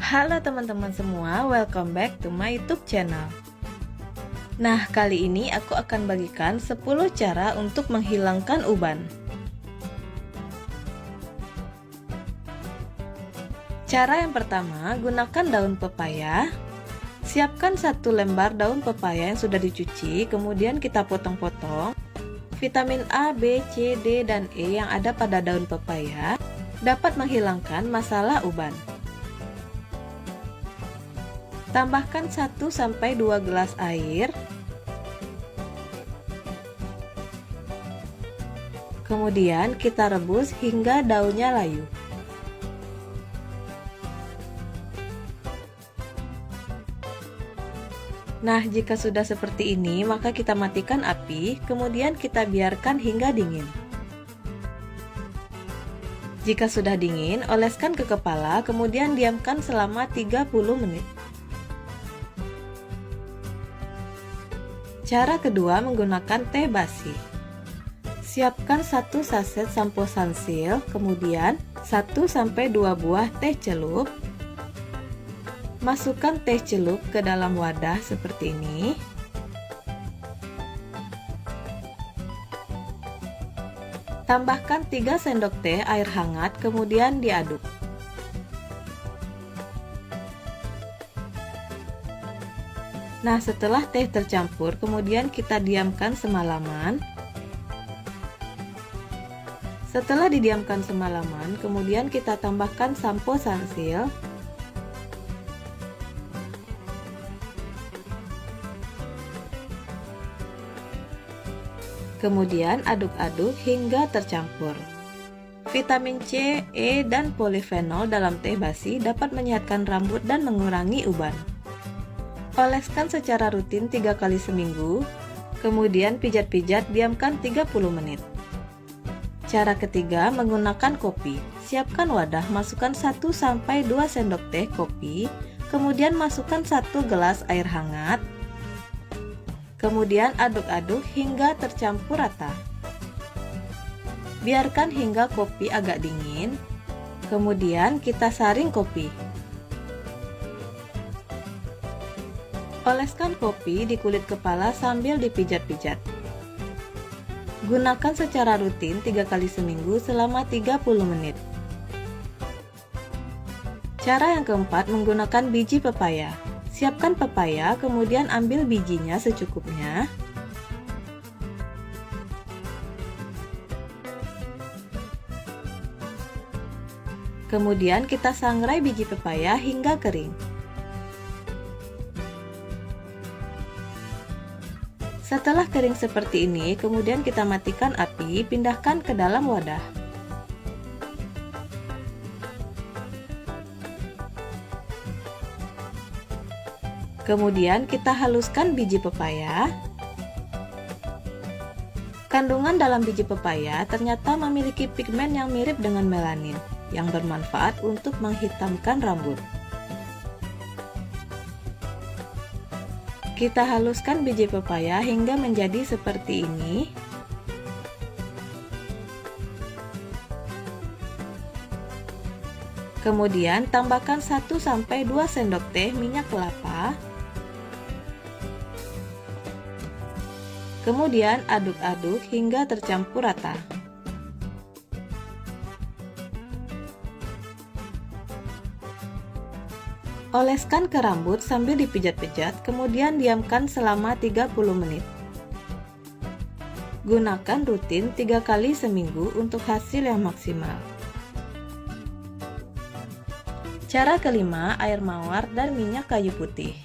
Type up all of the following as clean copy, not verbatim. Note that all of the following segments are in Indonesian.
Halo teman-teman semua, welcome back to my YouTube channel. Nah, kali ini aku akan bagikan 10 cara untuk menghilangkan uban. Cara yang pertama, gunakan daun pepaya. Siapkan 1 lembar daun pepaya yang sudah dicuci, kemudian kita potong-potong. Vitamin A, B, C, D, dan E yang ada pada daun pepaya dapat menghilangkan masalah uban. Tambahkan 1-2 gelas air. Kemudian kita rebus hingga daunnya layu. Nah, jika sudah seperti ini, maka kita matikan api, kemudian kita biarkan hingga dingin. Jika sudah dingin, oleskan ke kepala, kemudian diamkan selama 30 menit. Cara kedua, menggunakan teh basi. Siapkan 1 saset sampo Sunsil, kemudian 1-2 buah teh celup. Masukkan teh celup ke dalam wadah seperti ini. Tambahkan 3 sendok teh air hangat, kemudian diaduk. Nah, setelah teh tercampur, kemudian kita diamkan semalaman. Setelah didiamkan semalaman, kemudian kita tambahkan sampo Sunsil. Kemudian aduk-aduk hingga tercampur. Vitamin C, E, dan polifenol dalam teh basi dapat menyehatkan rambut dan mengurangi uban. Oleskan secara rutin 3 kali seminggu, kemudian pijat-pijat, diamkan 30 menit. Cara ketiga, menggunakan kopi. Siapkan wadah, masukkan 1-2 sendok teh kopi, kemudian masukkan 1 gelas air hangat. Kemudian aduk-aduk hingga tercampur rata. Biarkan hingga kopi agak dingin, kemudian kita saring kopi. Oleskan kopi di kulit kepala sambil dipijat-pijat. Gunakan secara rutin 3 kali seminggu selama 30 menit. Cara yang keempat, menggunakan biji pepaya. Siapkan pepaya, kemudian ambil bijinya secukupnya. Kemudian kita sangrai biji pepaya hingga kering. Setelah kering seperti ini, kemudian kita matikan api, pindahkan ke dalam wadah. Kemudian kita haluskan biji pepaya. Kandungan dalam biji pepaya ternyata memiliki pigmen yang mirip dengan melanin, yang bermanfaat untuk menghitamkan rambut. Kita haluskan biji pepaya hingga menjadi seperti ini. Kemudian tambahkan 1-2 sendok teh minyak kelapa. Kemudian aduk-aduk hingga tercampur rata. Oleskan ke rambut sambil dipijat-pijat, kemudian diamkan selama 30 menit. Gunakan rutin 3 kali seminggu untuk hasil yang maksimal. Cara kelima, air mawar dan minyak kayu putih.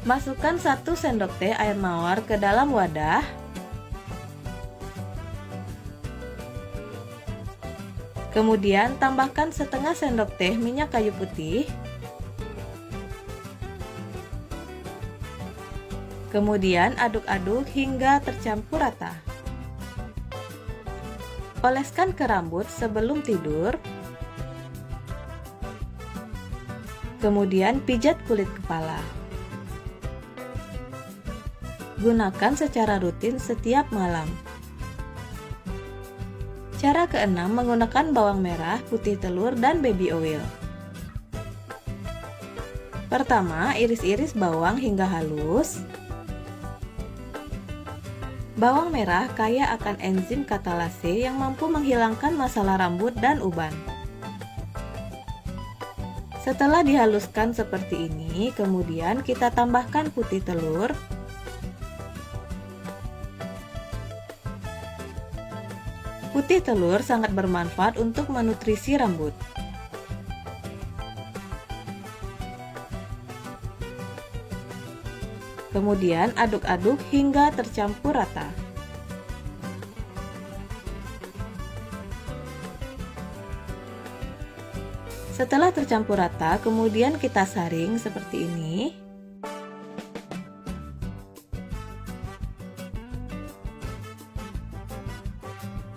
Masukkan 1 sendok teh air mawar ke dalam wadah. Kemudian tambahkan setengah sendok teh minyak kayu putih. Kemudian aduk-aduk hingga tercampur rata. Oleskan ke rambut sebelum tidur. Kemudian pijat kulit kepala. Gunakan secara rutin setiap malam. Cara keenam menggunakan bawang merah, putih telur, dan baby oil. Pertama, iris-iris bawang hingga halus. Bawang merah kaya akan enzim katalase yang mampu menghilangkan masalah rambut dan uban. Setelah dihaluskan seperti ini, kemudian kita tambahkan putih telur, putih telur sangat bermanfaat untuk menutrisi rambut. Kemudian aduk-aduk hingga tercampur rata. Setelah tercampur rata, kemudian kita saring seperti ini.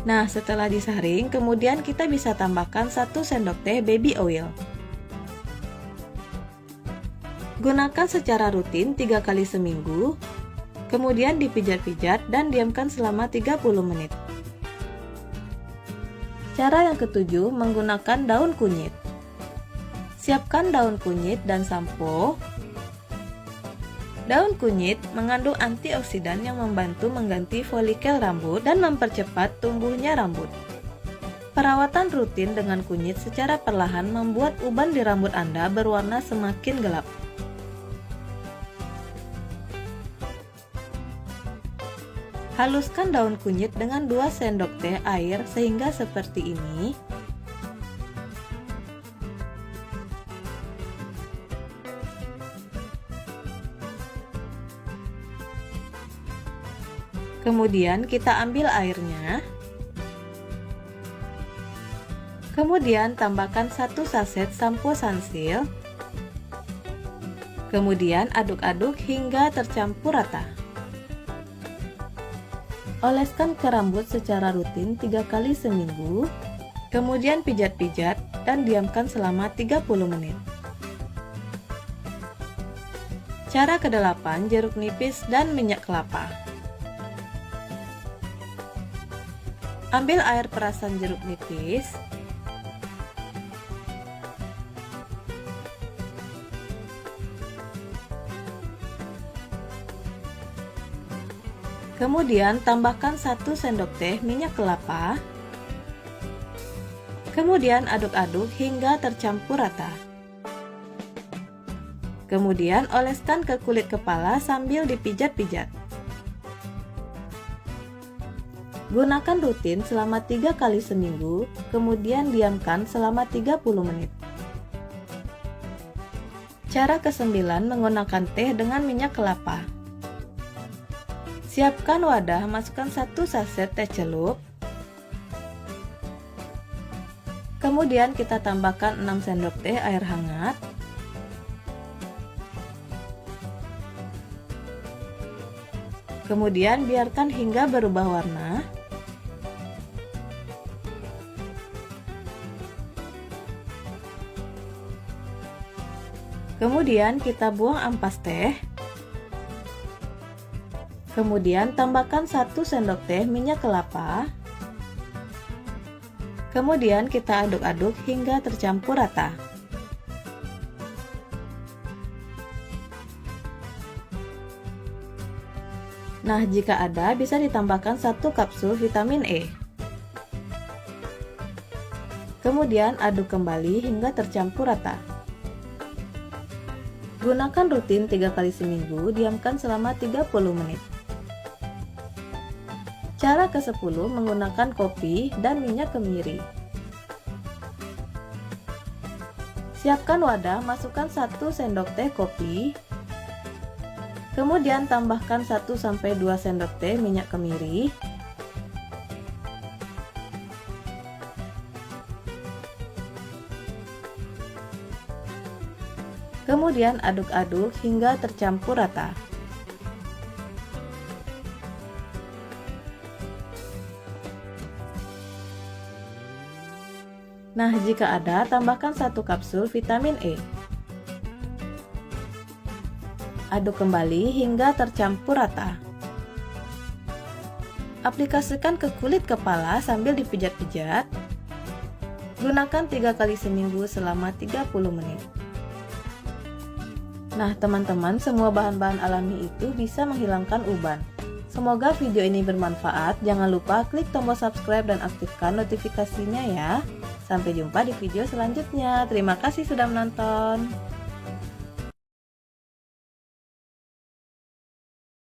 Nah, setelah disaring, kemudian kita bisa tambahkan 1 sendok teh baby oil. Gunakan secara rutin 3 kali seminggu, kemudian dipijat-pijat dan diamkan selama 30 menit. Cara yang ketujuh, menggunakan daun kunyit. Siapkan daun kunyit dan sampo. Daun kunyit mengandung antioksidan yang membantu mengganti folikel rambut dan mempercepat tumbuhnya rambut. Perawatan rutin dengan kunyit secara perlahan membuat uban di rambut Anda berwarna semakin gelap. Haluskan daun kunyit dengan 2 sendok teh air sehingga seperti ini. Kemudian kita ambil airnya. Kemudian tambahkan 1 saset sampo Sunsilk. Kemudian aduk-aduk hingga tercampur rata. Oleskan ke rambut secara rutin 3 kali seminggu, kemudian pijat-pijat dan diamkan selama 30 menit. Cara ke-8, jeruk nipis dan minyak kelapa. Ambil air perasan jeruk nipis. Kemudian tambahkan 1 sendok teh minyak kelapa. Kemudian aduk-aduk hingga tercampur rata. Kemudian oleskan ke kulit kepala sambil dipijat-pijat. Gunakan rutin selama 3 kali seminggu, kemudian diamkan selama 30 menit. Cara ke-9, menggunakan teh dengan minyak kelapa. Siapkan wadah, masukkan 1 saset teh celup. Kemudian kita tambahkan 6 sendok teh air hangat. Kemudian biarkan hingga berubah warna. Kemudian kita buang ampas teh. Kemudian tambahkan 1 sendok teh minyak kelapa. Kemudian kita aduk-aduk hingga tercampur rata. Nah, jika ada, bisa ditambahkan 1 kapsul vitamin E. Kemudian aduk kembali hingga tercampur rata. Gunakan rutin 3 kali seminggu, diamkan selama 30 menit. Cara ke-10, menggunakan kopi dan minyak kemiri. Siapkan wadah, masukkan 1 sendok teh kopi. Kemudian tambahkan 1-2 sendok teh minyak kemiri. Kemudian aduk-aduk hingga tercampur rata. Nah, jika ada, tambahkan 1 kapsul vitamin E. Aduk kembali hingga tercampur rata. Aplikasikan ke kulit kepala sambil dipijat-pijat. Gunakan 3 kali seminggu selama 30 menit. Nah teman-teman, semua bahan-bahan alami itu bisa menghilangkan uban. Semoga video ini bermanfaat. Jangan lupa klik tombol subscribe dan aktifkan notifikasinya ya. Sampai jumpa di video selanjutnya. Terima kasih sudah menonton.